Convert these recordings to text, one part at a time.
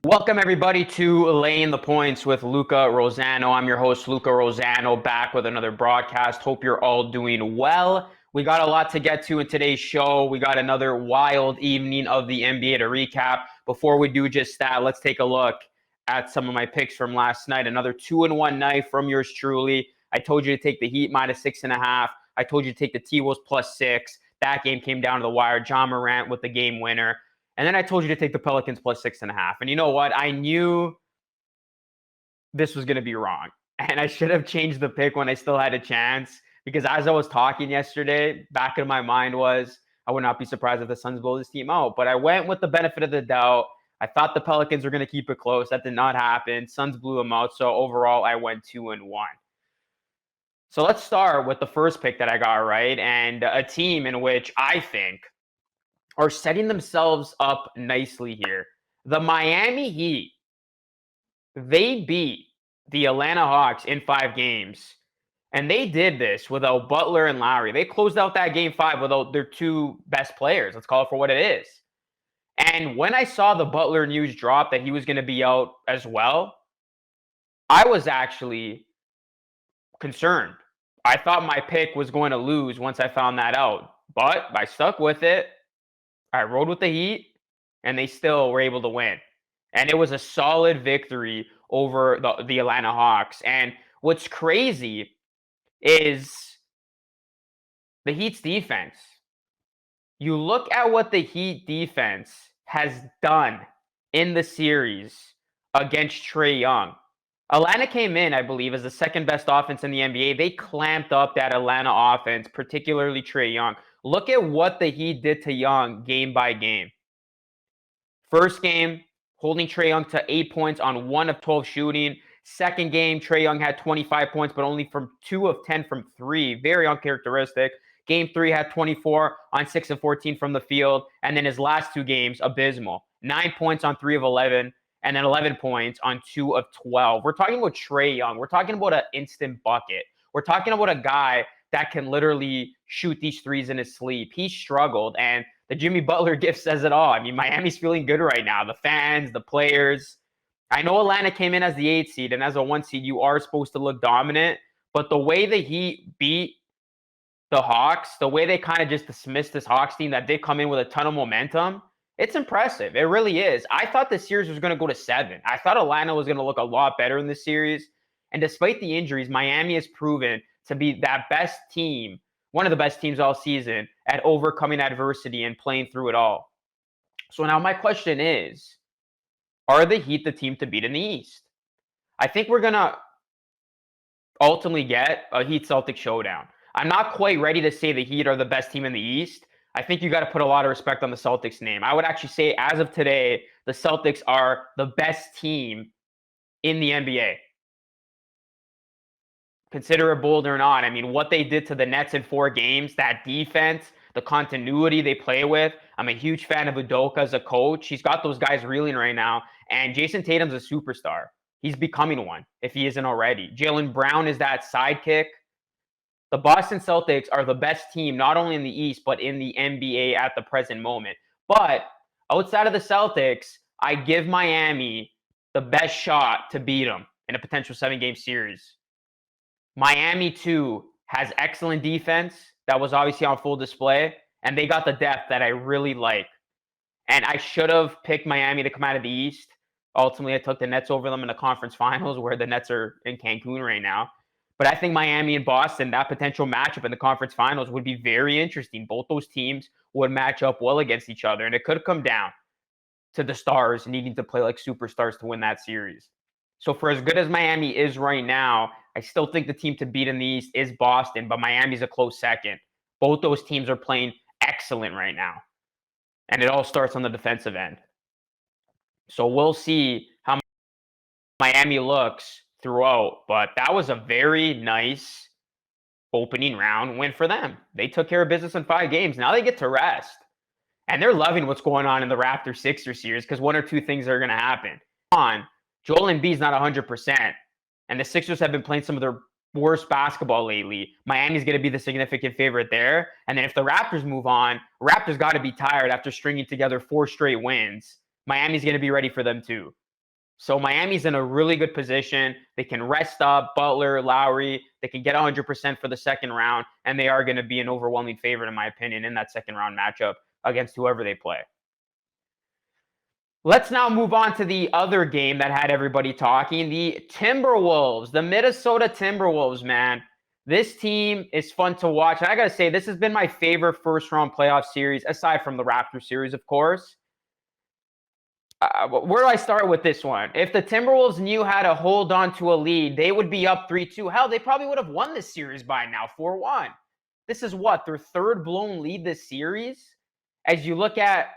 Welcome everybody to Layin The Points with Luca Rosano. I'm your host, Luca Rosano, back with another broadcast. Hope you're all doing well. We got a lot to get to in today's show. We got another wild evening of the NBA to recap. Before we do just that, let's take a look at some of my picks from last night. Another 2-1 night from yours truly. I told you to take the Heat -6.5. I told you to take the T-Wolves +6. That game came down to the wire. John Morant with the game winner. And then I told you to take the Pelicans +6.5. And you know what? I knew this was going to be wrong. And I should have changed the pick when I still had a chance. Because as I was talking yesterday, back in my mind was, I would not be surprised if the Suns blow this team out. But I went with the benefit of the doubt. I thought the Pelicans were going to keep it close. That did not happen. Suns blew them out. So overall, I went 2-1. So let's start with the first pick that I got right. And a team in which I think are setting themselves up nicely here. The Miami Heat, they beat the Atlanta Hawks in 5 games. And they did this without Butler and Lowry. They closed out that game 5 without their 2 best players. Let's call it for what it is. And when I saw the Butler news drop that he was going to be out as well, I was actually concerned. I thought my pick was going to lose once I found that out. But I stuck with it. I rode with the Heat, and they still were able to win. And it was a solid victory over the Atlanta Hawks. And what's crazy is the Heat's defense. You look at what the Heat defense has done in the series against Trae Young. Atlanta came in, I believe, as the second best offense in the NBA. They clamped up that Atlanta offense, particularly Trae Young. Look at what the Heat did to Young game by game. First game, holding Trae Young to 8 points on 1 of 12 shooting. Second game, Trae Young had 25 points, but only from 2 of 10 from 3. Very uncharacteristic. Game 3 had 24 on 6 of 14 from the field. And then his last 2 games, abysmal. 9 points on 3 of 11, and then 11 points on 2 of 12. We're talking about Trae Young. We're talking about an instant bucket. We're talking about a guy that can literally shoot these threes in his sleep. He struggled, and the Jimmy Butler gift says it all. I mean, Miami's feeling good right now. The fans, the players. I know Atlanta came in as the 8th seed, and as a 1 seed, you are supposed to look dominant. But the way the Heat beat the Hawks, the way they kind of just dismissed this Hawks team that did come in with a ton of momentum, it's impressive. It really is. I thought the series was going to go to 7. I thought Atlanta was going to look a lot better in this series. And despite the injuries, Miami has proven to be that best team, one of the best teams all season at overcoming adversity and playing through it all. So now my question is, are the Heat the team to beat in the East? I think we're going to ultimately get a Heat-Celtic showdown. I'm not quite ready to say the Heat are the best team in the East. I think you got to put a lot of respect on the Celtics name. I would actually say, as of today, the Celtics are the best team in the NBA. Consider it bold or not. I mean, what they did to the Nets in 4 games, that defense, the continuity they play with. I'm a huge fan of Udoka as a coach. He's got those guys reeling right now. And Jason Tatum's a superstar. He's becoming one, if he isn't already. Jaylen Brown is that sidekick. The Boston Celtics are the best team, not only in the East, but in the NBA at the present moment. But outside of the Celtics, I give Miami the best shot to beat them in a potential 7-game series. Miami, too, has excellent defense that was obviously on full display, and they got the depth that I really like. And I should have picked Miami to come out of the East. Ultimately, I took the Nets over them in the conference finals, where the Nets are in Cancun right now. But I think Miami and Boston, that potential matchup in the conference finals would be very interesting. Both those teams would match up well against each other, and it could come down to the stars needing to play like superstars to win that series. So for as good as Miami is right now, I still think the team to beat in the East is Boston, but Miami's a close second. Both those teams are playing excellent right now. And it all starts on the defensive end. So we'll see how Miami looks throughout, but that was a very nice opening round win for them. They took care of business in 5 games. Now they get to rest. And they're loving what's going on in the Raptors-Sixers series because one or two things are going to happen. Joel Embiid's not 100%, and the Sixers have been playing some of their worst basketball lately. Miami's going to be the significant favorite there. And then if the Raptors move on, Raptors got to be tired after stringing together 4 straight wins. Miami's going to be ready for them too. So Miami's in a really good position. They can rest up Butler, Lowry. They can get 100% for the second round, and they are going to be an overwhelming favorite, in my opinion, in that second round matchup against whoever they play. Let's now move on to the other game that had everybody talking, the Timberwolves, the Minnesota Timberwolves, man. This team is fun to watch. And I got to say, this has been my favorite first-round playoff series, aside from the Raptors series, of course. Where do I start with this one? If the Timberwolves knew how to hold on to a lead, they would be up 3-2. Hell, they probably would have won this series by now, 4-1. This is what, their third blown lead this series? As you look at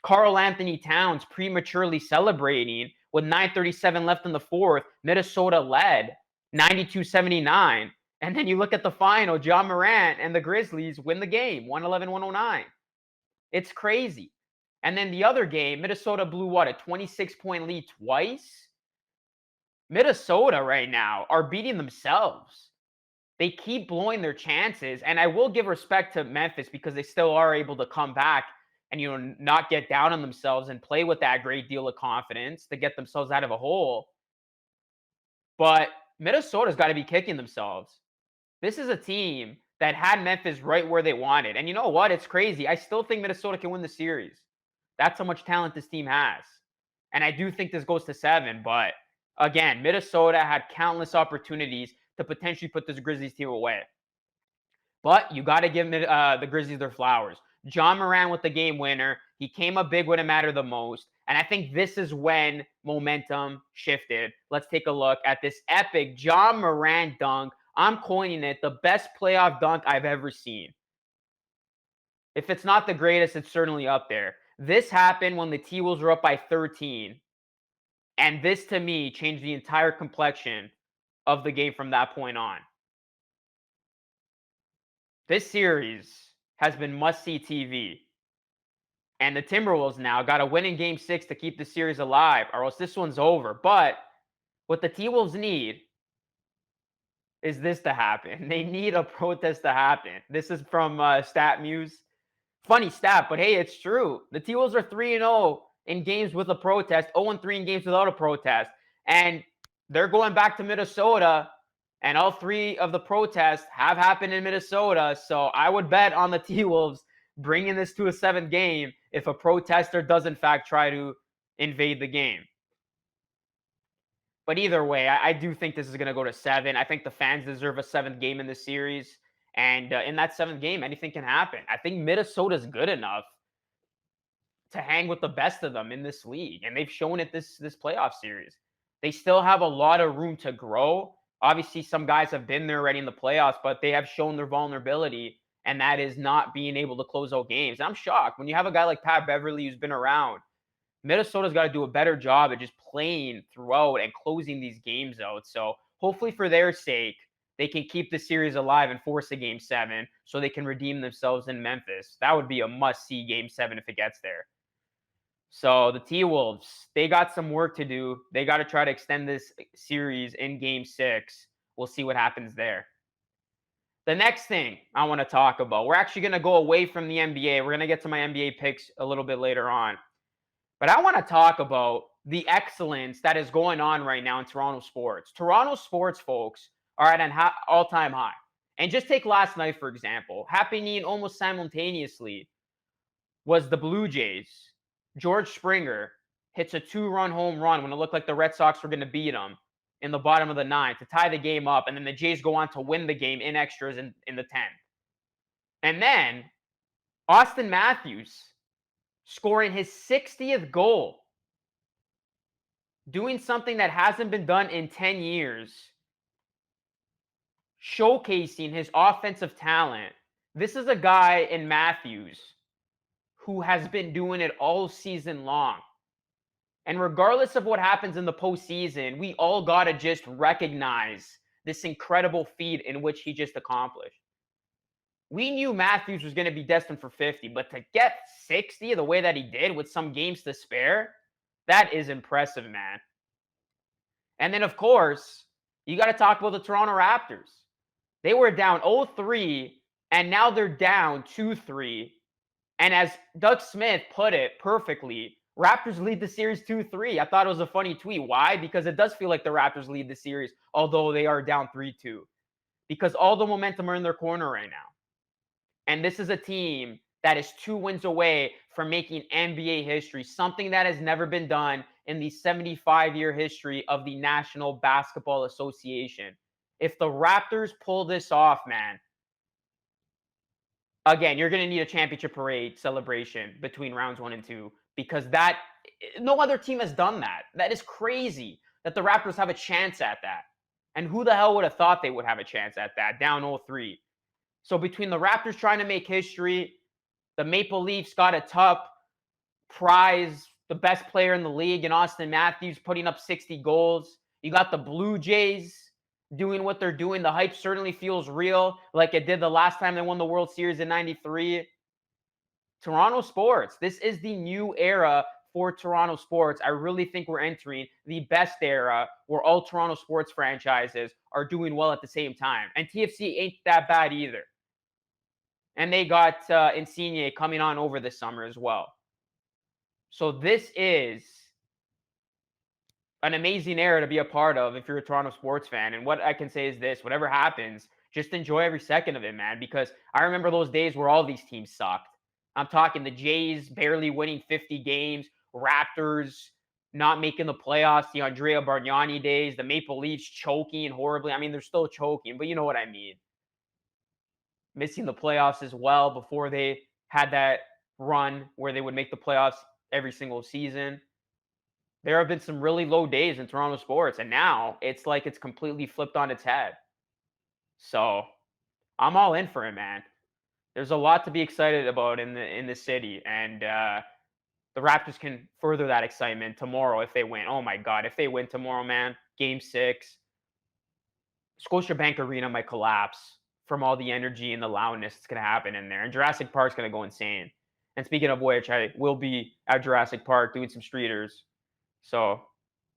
Karl Anthony Towns prematurely celebrating with 9:37 left in the fourth, Minnesota led 92-79. And then you look at the final, Ja Morant and the Grizzlies win the game, 111-109. It's crazy. And then the other game, Minnesota blew what, a 26-point lead twice? Minnesota right now are beating themselves. They keep blowing their chances, and I will give respect to Memphis because they still are able to come back and not get down on themselves and play with that great deal of confidence to get themselves out of a hole. But Minnesota's got to be kicking themselves. This is a team that had Memphis right where they wanted. And you know what? It's crazy. I still think Minnesota can win the series. That's how much talent this team has. And I do think this goes to 7. But again, Minnesota had countless opportunities to potentially put this Grizzlies team away. But you got to give the Grizzlies their flowers. Ja Morant with the game winner. He came up big when it mattered the most. And I think this is when momentum shifted. Let's take a look at this epic Ja Morant dunk. I'm coining it the best playoff dunk I've ever seen. If it's not the greatest, it's certainly up there. This happened when the T-Wolves were up by 13. And this, to me, changed the entire complexion of the game from that point on. This series has been must-see TV. And the Timberwolves now got to win in Game 6 to keep the series alive, or else this one's over. But what the T-Wolves need is this to happen. They need a protest to happen. This is from StatMuse. Funny stat, but hey, it's true. The T-Wolves are 3-0 in games with a protest, 0-3 in games without a protest. And they're going back to Minnesota, and all 3 of the protests have happened in Minnesota. So I would bet on the T-Wolves bringing this to a 7th game if a protester does, in fact, try to invade the game. But either way, I do think this is going to go to 7. I think the fans deserve a 7th game in this series. And in that 7th game, anything can happen. I think Minnesota's good enough to hang with the best of them in this league. And they've shown it this playoff series. They still have a lot of room to grow. Obviously, some guys have been there already in the playoffs, but they have shown their vulnerability, and that is not being able to close out games. I'm shocked. When you have a guy like Pat Beverly who's been around, Minnesota's got to do a better job at just playing throughout and closing these games out. So hopefully for their sake, they can keep the series alive and force a Game 7 so they can redeem themselves in Memphis. That would be a must-see Game 7 if it gets there. So the T-Wolves, they got some work to do. They got to try to extend this series in Game 6. We'll see what happens there. The next thing I want to talk about, we're actually going to go away from the NBA. We're going to get to my NBA picks a little bit later on. But I want to talk about the excellence that is going on right now in Toronto sports. Toronto sports, folks, are at an all-time high. And just take last night, for example. Happening almost simultaneously was the Blue Jays. George Springer hits a 2-run home run when it looked like the Red Sox were going to beat them in the bottom of the 9th to tie the game up. And then the Jays go on to win the game in extras in the 10th. And then Austin Matthews scoring his 60th goal, doing something that hasn't been done in 10 years, showcasing his offensive talent. This is a guy in Matthews who has been doing it all season long. And regardless of what happens in the postseason, we all got to just recognize this incredible feat in which he just accomplished. We knew Matthews was going to be destined for 50, but to get 60 the way that he did with some games to spare, that is impressive, man. And then, of course, you got to talk about the Toronto Raptors. They were down 0-3, and now they're down 2-3. And as Doug Smith put it perfectly, Raptors lead the series 2-3. I thought it was a funny tweet. Why? Because it does feel like the Raptors lead the series, although they are down 3-2. Because all the momentum are in their corner right now. And this is a team that is 2 wins away from making NBA history, something that has never been done in the 75-year history of the National Basketball Association. If the Raptors pull this off, man, again, you're going to need a championship parade celebration between rounds 1 and 2 because no other team has done that. That is crazy that the Raptors have a chance at that. And who the hell would have thought they would have a chance at that, down 0-3? So between the Raptors trying to make history, the Maple Leafs got a top prize, the best player in the league in Austin Matthews putting up 60 goals. You got the Blue Jays doing what they're doing. The hype certainly feels real, like it did the last time they won the World Series in 93. Toronto sports. This is the new era for Toronto sports. I really think we're entering the best era where all Toronto sports franchises are doing well at the same time. And TFC ain't that bad either. And they got Insigne coming on over this summer as well. So this is an amazing era to be a part of if you're a Toronto sports fan. And what I can say is this, whatever happens, just enjoy every second of it, man, because I remember those days where all these teams sucked. I'm talking the Jays barely winning 50 games, Raptors not making the playoffs, the Andrea Bargnani days, the Maple Leafs choking horribly. I mean, they're still choking, but you know what I mean. Missing the playoffs as well before they had that run where they would make the playoffs every single season. There have been some really low days in Toronto sports, and now it's like it's completely flipped on its head. So I'm all in for it, man. There's a lot to be excited about in the city, and the Raptors can further that excitement tomorrow if they win. Oh my God, if they win tomorrow, man, Game 6, Scotiabank Arena might collapse from all the energy and the loudness that's going to happen in there, and Jurassic Park's going to go insane. And speaking of which, I will be at Jurassic Park doing some streeters, so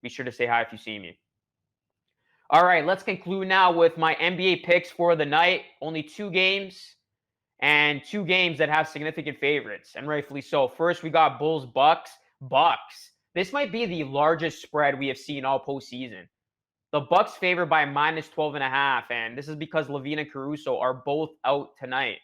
be sure to say hi if you see me. All right, let's conclude now with my NBA picks for the night. Only 2 games. And 2 games that have significant favorites, and rightfully so. First, we got Bulls Bucks. Bucks. This might be the largest spread we have seen all postseason. The Bucks favored by minus 12.5, and this is because LaVine and Caruso are both out tonight.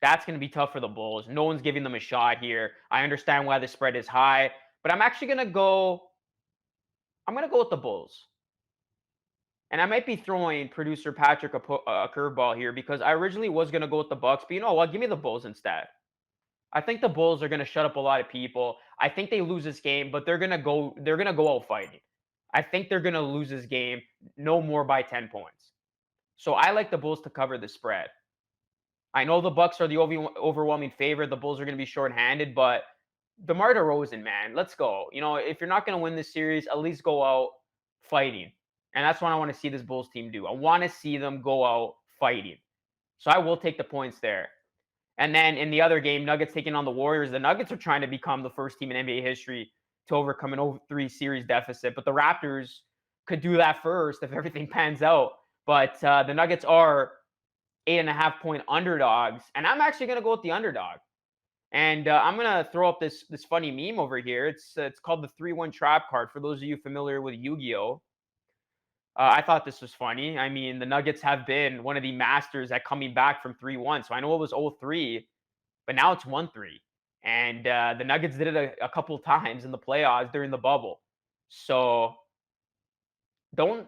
That's going to be tough for the Bulls. No one's giving them a shot here. I understand why the spread is high, but I'm actually going to go. I'm going to go with the Bulls. And I might be throwing producer Patrick a curveball here because I originally was going to go with the Bucks, but you know what? Give me the Bulls instead. I think the Bulls are going to shut up a lot of people. I think they lose this game, but they're going to go out fighting. I think they're going to lose this game no more by 10 points. So I like the Bulls to cover the spread. I know the Bucks are the overwhelming favorite. The Bulls are going to be shorthanded, but DeMar DeRozan, man, let's go. You know, if you're not going to win this series, at least go out fighting. And that's what I want to see this Bulls team do. I want to see them go out fighting. So I will take the points there. And then in the other game, Nuggets taking on the Warriors. The Nuggets are trying to become the first team in NBA history to overcome an 0-3 series deficit. But the Raptors could do that first if everything pans out. But the Nuggets are 8.5-point underdogs. And I'm actually going to go with the underdog. And I'm going to throw up this funny meme over here. It's called the 3-1 trap card for those of you familiar with Yu-Gi-Oh! I thought this was funny. I mean, the Nuggets have been one of the masters at coming back from 3-1. So I know it was 0-3, but now it's 1-3. And the Nuggets did it a couple of times in the playoffs during the bubble. So don't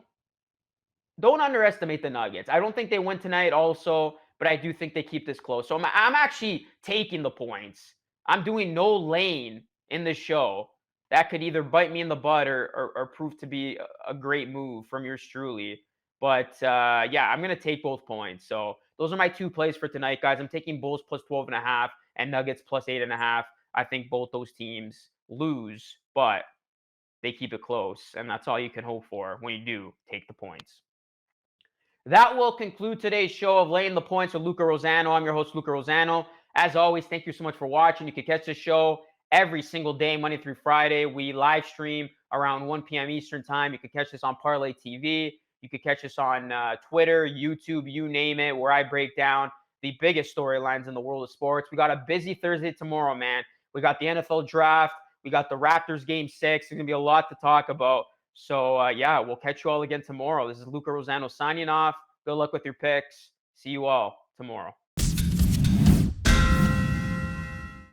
underestimate the Nuggets. I don't think they win tonight also, but I do think they keep this close. So I'm actually taking the points. I'm doing no lane in this show. That could either bite me in the butt or prove to be a great move from yours truly. But yeah, I'm going to take both points. So those are my 2 plays for tonight, guys. I'm taking Bulls plus 12.5 and Nuggets plus 8.5. I think both those teams lose, but they keep it close. And that's all you can hope for when you do take the points. That will conclude today's show of Layin The Points with Luca Rosano. I'm your host, Luca Rosano. As always, thank you so much for watching. You can catch the show every single day, Monday through Friday. We live stream around 1 p.m. Eastern time. You can catch this on Parlay TV. You can catch us on Twitter, YouTube, you name it, where I break down the biggest storylines in the world of sports. We got a busy Thursday tomorrow, man. We got the NFL draft. We got the Raptors game 6. There's going to be a lot to talk about. So, yeah, we'll catch you all again tomorrow. This is Luca Rosano signing off. Good luck with your picks. See you all tomorrow.